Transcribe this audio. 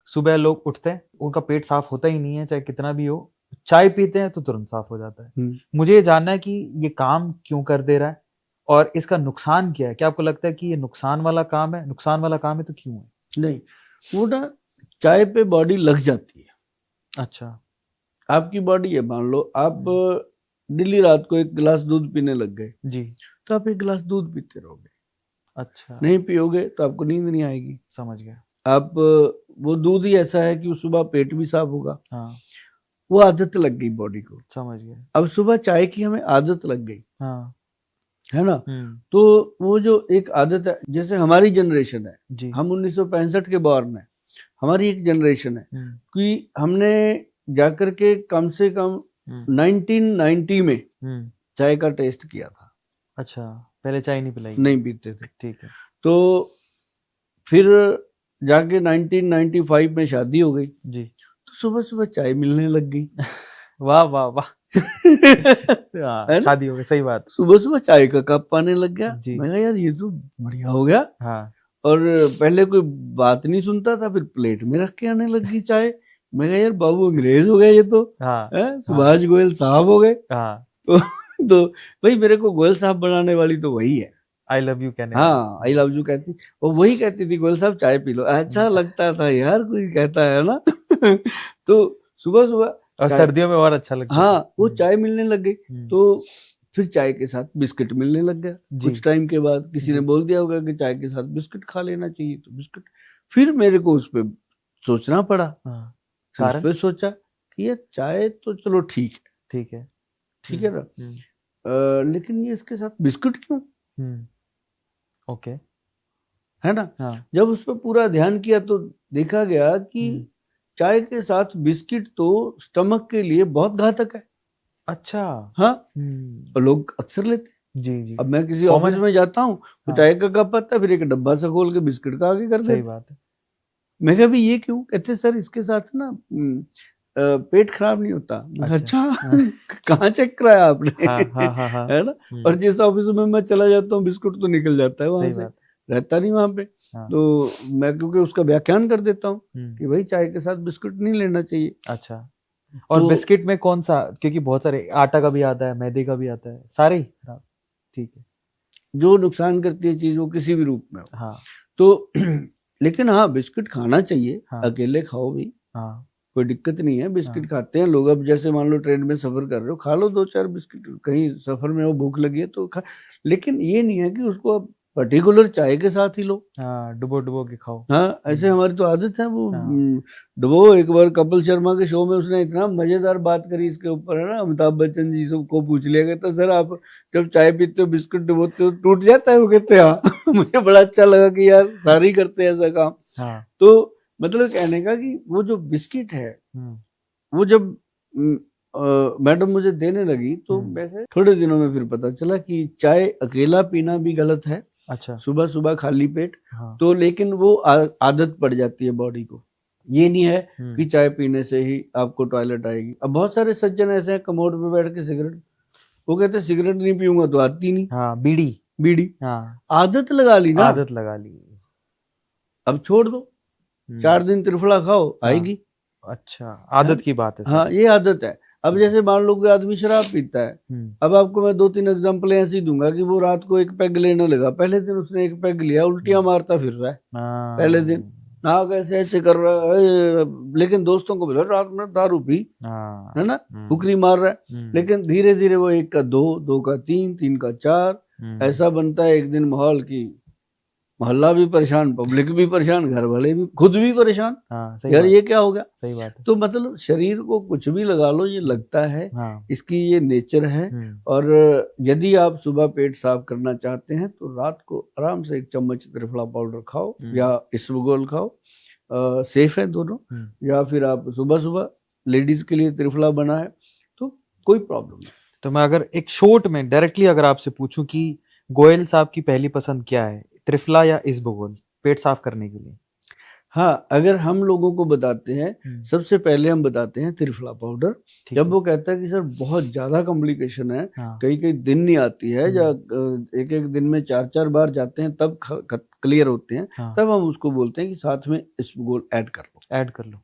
सुबह लोग उठते हैं, उनका पेट साफ होता ही नहीं है, चाहे कितना भी हो, चाय पीते हैं तो तुरंत साफ हो जाता है। मुझे ये जानना है कि ये काम क्यों कर दे रहा है और इसका नुकसान क्या है? क्या आपको लगता है कि ये नुकसान वाला काम है? नुकसान वाला काम है तो क्यों है? नहीं, वो ना चाय पे बॉडी लग जाती है। अच्छा। आपकी बॉडी है, मान लो आप डेली रात को एक गिलास दूध पीने लग गए जी। तो आप एक गिलास दूध पीते रहोगे। अच्छा। नहीं पियोगे तो आपको नींद नहीं आएगी। समझ गया। आप वो दूध ही ऐसा है कि सुबह पेट भी साफ होगा। हाँ। वो आदत लग गई बॉडी को। समझ गया। अब सुबह चाय की हमें आदत लग गई, हाँ। है ना। तो वो जो एक आदत है, जैसे हमारी जनरेशन है, जी। हम 1965 के बॉर्न है, हमारी एक जनरेशन है कि हमने जाकर के कम से कम 1990 में चाय का टेस्ट किया था। अच्छा, पहले चाय नहीं पिलाई? नहीं पीते थे। ठीक है। तो फिर जाके 1995 में शादी हो गई जी। तो सुबह सुबह चाय मिलने लग गई। वाह वाह वाह। शादी हो गई, सही बात। सुबह सुबह चाय का कप आने लग गया। जी। मैं कहा यार ये तो बढ़िया हो गया। हाँ। और पहले कोई बात नहीं सुनता था, फिर प्लेट में रख के आने लग गई चाय। मैं कहा यार बाबू अंग्रेज हो गए ये तो। हाँ। सुभाष गोयल साहब हो गए। हाँ। तो भाई मेरे को गोयल साहब बनाने वाली तो वही है। आई लव यू कहने हाँ, आई लव यू कहती, और वही कहती थी गोयल साहब चाय पी लो। अच्छा लगता था यार, कोई कहता है ना। तो सुबह सुबह, और सर्दियों में और अच्छा लगता है। हाँ, वो चाय मिलने लग गई। तो फिर चाय के साथ बिस्किट मिलने लग गया। कुछ टाइम के बाद किसी ने बोल दिया होगा कि चाय के साथ बिस्किट खा लेना चाहिए, तो बिस्किट। फिर मेरे को उस पर सोचना पड़ा। उस पर सोचा कि यार चाय तो चलो ठीक है, ठीक है, ठीक है ना, लेकिन ये इसके साथ बिस्किट क्यों? ओके, है ना। जब उस पर पूरा ध्यान किया तो देखा गया कि चाय के साथ बिस्किट तो स्टमक के लिए बहुत घातक है। अच्छा। हाँ, और लोग अक्सर लेते हैं। जी जी। अब मैं किसी ऑफिस में जाता हूँ तो चाय का कप आता है, फिर एक डब्बा सा खोल के बिस्किट का आगे कर देते। सही बात है। मैं कहा भी ये क्यों? कहते सर इसके साथ ना पेट खराब नहीं होता। अच्छा, कहाँ चेक कराया आपने? है ना। और जिस ऑफिस में मैं चला जाता हूँ बिस्कुट तो निकल जाता है वहां से, रहता नहीं वहां पे। तो मैं क्योंकि उसका व्याख्यान कर देता हूँ कि भाई चाय के साथ बिस्कुट नहीं लेना चाहिए। अच्छा। और तो, बिस्किट में कौन सा? क्योंकि बहुत सारे, आटा का भी आता है, मैदे का भी आता है, सारे ही खराब। ठीक है। जो नुकसान करती है चीज वो किसी भी रूप में हो। हाँ। तो लेकिन हाँ, बिस्किट खाना चाहिए। अकेले खाओ भी, कोई दिक्कत नहीं है। बिस्किट खाते हैं लोग। अब जैसे मान लो ट्रेन में सफर कर रहे हो, खा लो 2-4 बिस्किट। कहीं सफर में वो भूख लगी है तो खा, लेकिन ये नहीं है कि उसको आप पर्टिकुलर चाय के साथ ही लो। डुबो डुबो के खाओ। हाँ, ऐसे हमारी तो आदत है वो डुबो। एक बार कपिल शर्मा के शो में उसने इतना मजेदार बात करी इसके ऊपर, है ना। अमिताभ बच्चन जी सबको पूछ लिया गया था, सर आप जब चाय पीते हो बिस्किट डुबोते हो टूट जाता है? वो कहते हैं हाँ। मुझे बड़ा अच्छा लगा कि यार सारे ही करते हैं ऐसा काम। तो मतलब कहने का कि वो जो बिस्किट है वो जब मैडम मुझे देने लगी तो वैसे थोड़े दिनों में फिर पता चला कि चाय अकेला पीना भी गलत है। अच्छा। सुबह सुबह खाली पेट। तो लेकिन वो आदत पड़ जाती है बॉडी को। ये नहीं है कि चाय पीने से ही आपको टॉयलेट आएगी। अब बहुत सारे सज्जन ऐसे हैं कमोड पे बैठ के सिगरेट, वो कहते हैं सिगरेट नहीं पीऊंगा तो आती नहीं। बीड़ी। आदत लगा ली ना, आदत लगा ली। अब छोड़ दो, 4 दिन त्रिफला खाओ, आएगी। अच्छा, आदत की बात है। हाँ, ये आदत है। अब जैसे मान लो कोई आदमी शराब पीता है, अब आपको मैं 2-3 एग्जांपल ऐसे ही दूंगा कि वो रात को एक पैग लेने लगा। पहले दिन उसने एक पैग लिया, उल्टियां मारता फिर रहा है। पहले दिन ना कैसे ऐसे कर रहा है, लेकिन दोस्तों को बोला रात में दारू पी, है ना, फुकरी मार रहा है। लेकिन धीरे धीरे वो 1 का 2 का 3 का 4 ऐसा बनता है एक दिन माहौल की मोहल्ला भी परेशान, पब्लिक भी परेशान, घर वाले भी, खुद भी परेशान। यार ये क्या हो गया? सही बात है। तो मतलब शरीर को कुछ भी लगा लो, ये लगता है। इसकी ये नेचर है। और यदि आप सुबह पेट साफ करना चाहते हैं तो रात को आराम से 1 चम्मच त्रिफला पाउडर खाओ या इसबगोल खाओ, सेफ है दोनों। या फिर आप सुबह सुबह, लेडीज के लिए त्रिफला बना है तो कोई प्रॉब्लम नहीं। तो मैं अगर एक शॉर्ट में डायरेक्टली अगर आपसे पूछूं कि गोयल साहब की पहली पसंद क्या है, त्रिफला या इसबगोल पेट साफ करने के लिए? हाँ, अगर हम लोगों को बताते हैं, सबसे पहले हम बताते हैं त्रिफला पाउडर। जब वो कहता है कि सर बहुत ज्यादा कॉम्प्लिकेशन है, कई कई दिन नहीं आती है, या एक दिन में 4 बार जाते हैं तब क्लियर होते हैं, तब हम उसको बोलते हैं कि साथ में इसबगोल ऐड कर लो। ऐड कर लो।